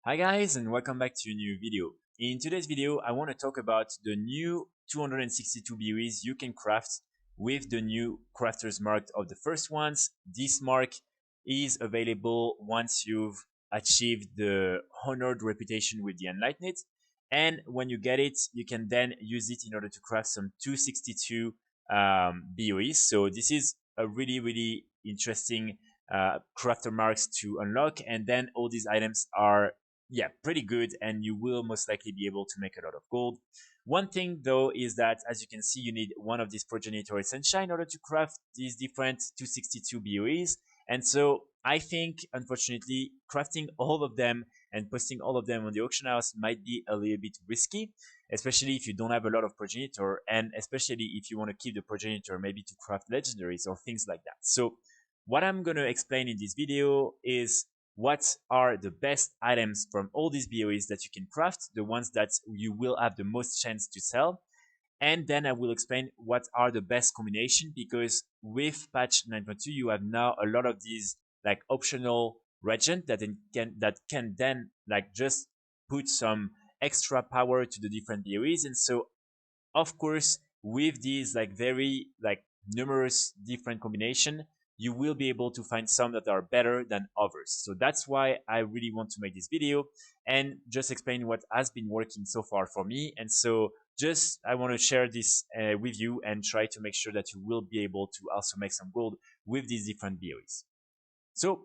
Hi guys, and welcome back to a new video. In today's video, I want to talk about the new 262 BoEs you can craft with the new crafter's mark of the first ones. This mark is available once you've achieved the honored reputation with the Enlightened, and when you get it, you can then use it in order to craft some 262 BoEs. So this is a really interesting crafter marks to unlock, and then all these items are pretty good, and you will most likely be able to make a lot of gold. One thing though is that, as you can see, you need one of these progenitor essentials in order to craft these different 262 BoEs. And so I think, unfortunately, crafting all of them and posting all of them on the auction house might be a little bit risky, especially if you don't have a lot of progenitor, and especially if you want to keep the progenitor maybe to craft legendaries or things like that. So what I'm going to explain in this video is what are the best items from all these BoEs that you can craft, the ones that you will have the most chance to sell. And then I will explain what are the best combination, because with patch 9.2 you have now a lot of these like optional reagent that can then like just put some extra power to the different BoEs. And so of course, with these like very like numerous different combination, you will be able to find some that are better than others. So that's why I really want to make this video and just explain what has been working so far for me. And so just I want to share this with you and try to make sure that you will be able to also make some gold with these different BoEs. So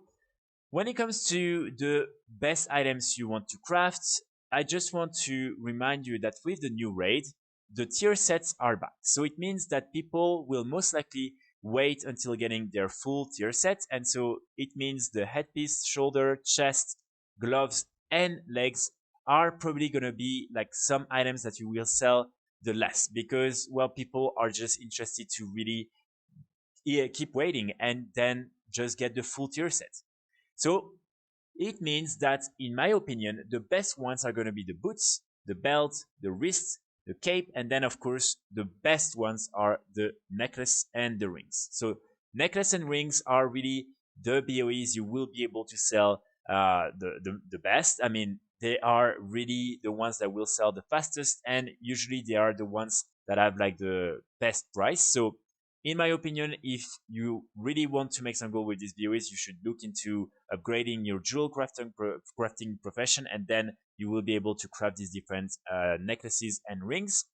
when it comes to the best items you want to craft, I just want to remind you that with the new raid, the tier sets are back. So it means that people will most likely wait until getting their full tier set. And so it means the headpiece, shoulder, chest, gloves, and legs are probably going to be like some items that you will sell the less, because, well, people are just interested to really keep waiting and then just get the full tier set. So it means that, in my opinion, the best ones are going to be the boots, the belt, the wrist, the cape, and then of course the best ones are the necklace and the rings. So necklace and rings are really the BoEs you will be able to sell the best. I mean, they are really the ones that will sell the fastest, and usually they are the ones that have like the best price. So in my opinion, if you really want to make some gold with these BoEs, you should look into upgrading your jewel crafting profession, and then you will be able to craft these different necklaces and rings.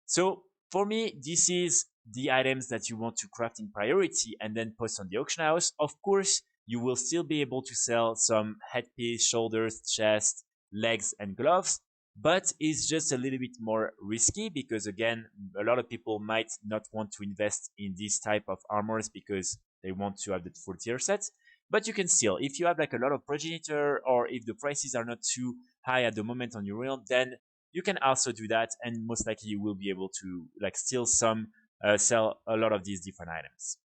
So for me, this is the items that you want to craft in priority and then post on the auction house. Of course, you will still be able to sell some headpiece, shoulders, chest, legs, and gloves, but it's just a little bit more risky, because again, a lot of people might not want to invest in this type of armors because they want to have the full tier set. But you can still, if you have like a lot of progenitor, or if the prices are not too high at the moment on your realm, then you can also do that, and most likely you will be able to like still sell a lot of these different items.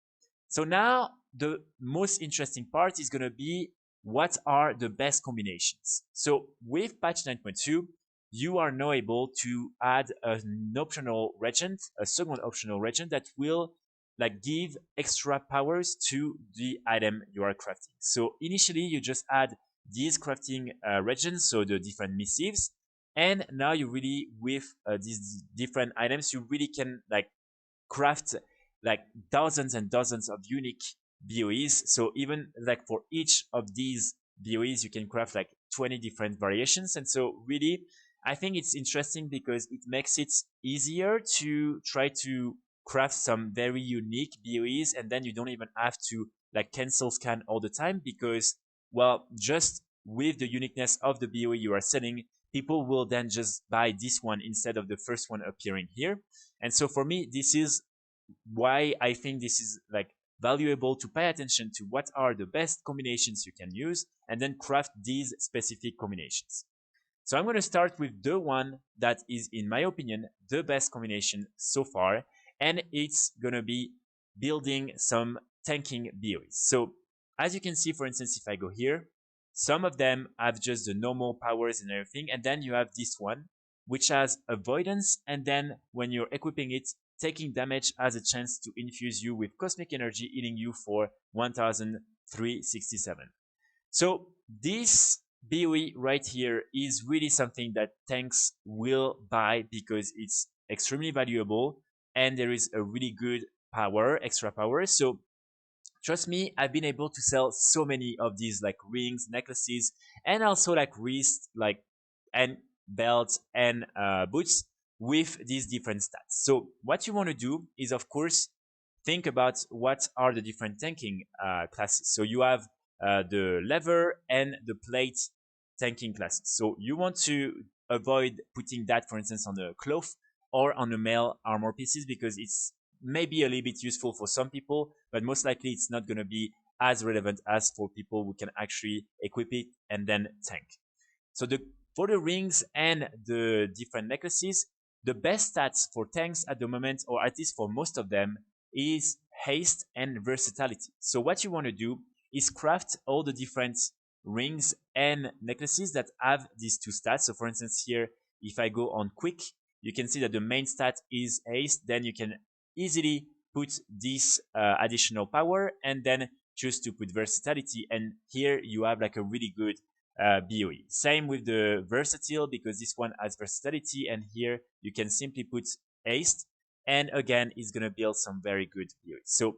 So now the most interesting part is going to be, what are the best combinations? So with patch 9.2, you are now able to add an optional regent, a second optional regent that will like give extra powers to the item you are crafting. So initially you just add these crafting regents, so the different missives, and now you really, with these different items, you really can like craft like dozens and dozens of unique BoEs. So even like for each of these BoEs, you can craft like 20 different variations. And so really, I think it's interesting because it makes it easier to try to craft some very unique BoEs, and then you don't even have to like cancel scan all the time, because, well, just with the uniqueness of the BoE you are selling, people will then just buy this one instead of the first one appearing here. And so for me, this is why I think this is like valuable, to pay attention to what are the best combinations you can use and then craft these specific combinations. So I'm going to start with the one that is, in my opinion, the best combination so far, and it's going to be building some tanking BoEs. So as you can see, for instance, if I go here, some of them have just the normal powers and everything, and then you have this one, which has avoidance, and then when you're equipping it, taking damage has a chance to infuse you with cosmic energy, healing you for 1367. So this BoE right here is really something that tanks will buy because it's extremely valuable and there is a really good power, extra power. So trust me, I've been able to sell so many of these like rings, necklaces, and also like wrist, like and belts and boots with these different stats. So what you want to do is, of course, think about what are the different tanking classes. So you have the lever and the plate tanking classes. So you want to avoid putting that, for instance, on the cloth or on the male armor pieces because it's maybe a little bit useful for some people, but most likely it's not going to be as relevant as for people who can actually equip it and then tank. So for the rings and the different necklaces, the best stats for tanks at the moment, or at least for most of them, is haste and versatility. So what you want to do is craft all the different rings and necklaces that have these two stats. So for instance, here, if I go on quick, you can see that the main stat is haste. Then you can easily put this additional power and then choose to put versatility. And here you have like a really good BoE. Same with the versatile because this one has versatility, and here you can simply put haste, and again it's gonna build some very good BoEs. So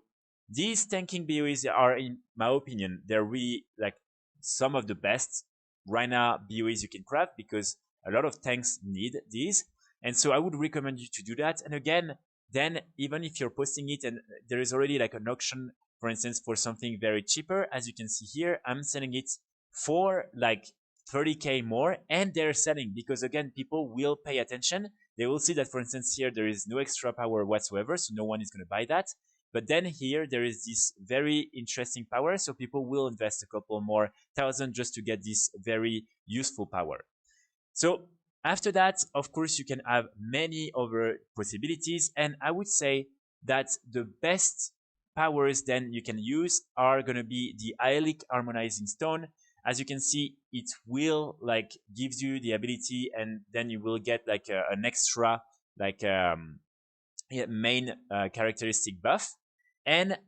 these tanking BoEs are, in my opinion, they're really like some of the best right now BoEs you can craft because a lot of tanks need these, and so I would recommend you to do that. And again, then even if you're posting it and there is already like an auction, for instance, for something very cheaper, as you can see here, I'm selling it for like 30k more, and they're selling because again people will pay attention. They will see that, for instance, here there is no extra power whatsoever, so no one is going to buy that. But then here there is this very interesting power, so people will invest a couple more thousand just to get this very useful power. So after that, of course, you can have many other possibilities, and I would say that the best powers then you can use are going to be the Aelic Harmonizing Stone. As you can see, it will like gives you the ability, and then you will get like an extra like main characteristic buff. And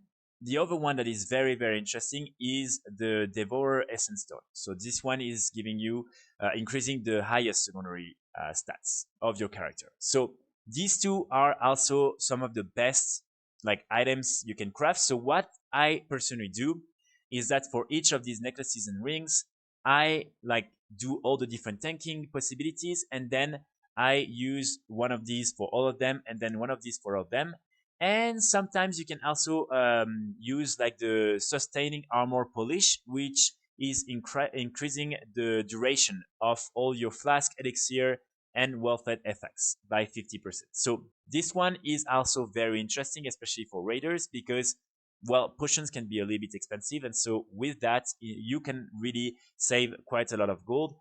the other one that is very, very interesting is the Devourer Essence Stone. So this one is giving you increasing the highest secondary stats of your character. So these two are also some of the best like items you can craft. So what I personally do is that for each of these necklaces and rings, I like do all the different tanking possibilities, and then I use one of these for all of them, and then one of these for all of them. And sometimes you can also use like the sustaining armor polish, which is increasing the duration of all your flask, elixir, and well-fed effects by 50%. So this one is also very interesting, especially for raiders, because well, potions can be a little bit expensive, and so with that you can really save quite a lot of gold.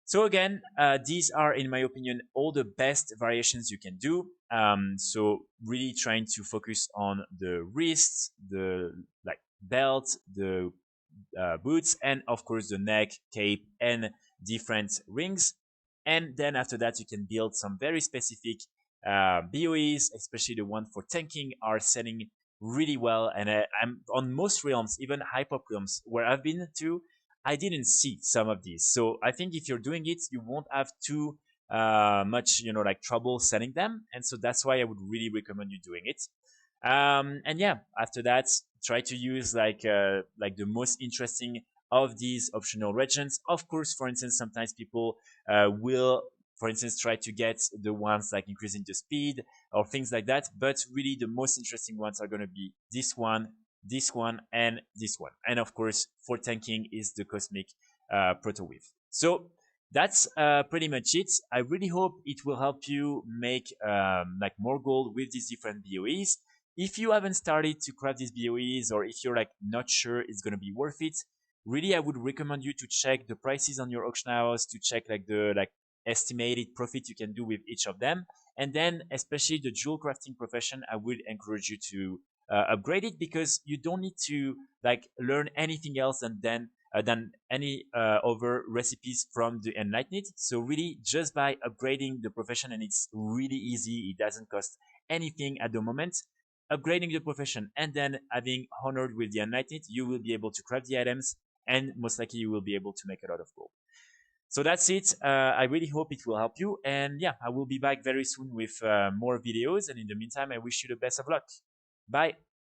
So again, these are, in my opinion, all the best variations you can do. So really trying to focus on the wrists, the like belt, the boots, and of course the neck, cape, and different rings. And then after that, you can build some very specific BoEs, especially the one for tanking, are selling really well. And I'm on most realms, even hyper realms where I've been to, I didn't see some of these. So I think if you're doing it, you won't have too much, like trouble selling them. And so that's why I would really recommend you doing it. And yeah, after that, try to use like the most interesting of these optional reagents. Of course, for instance, sometimes people will, for instance, try to get the ones like increasing the speed or things like that. But really, the most interesting ones are going to be this one, and this one. And of course, for tanking is the cosmic proto weave. So that's pretty much it. I really hope it will help you make like more gold with these different BoEs. If you haven't started to craft these BoEs, or if you're like not sure it's gonna be worth it, really I would recommend you to check the prices on your auction house, to check like the estimated profit you can do with each of them. And then especially the jewel crafting profession, I would encourage you to upgrade it, because you don't need to like learn anything else than any other recipes from the Enlightened. So really just by upgrading the profession, and it's really easy, it doesn't cost anything at the moment, upgrading the profession and then having honored with the Enlightened, you will be able to craft the items, and most likely you will be able to make a lot of gold. So that's it. I really hope it will help you. And yeah, I will be back very soon with more videos. And in the meantime, I wish you the best of luck. Bye.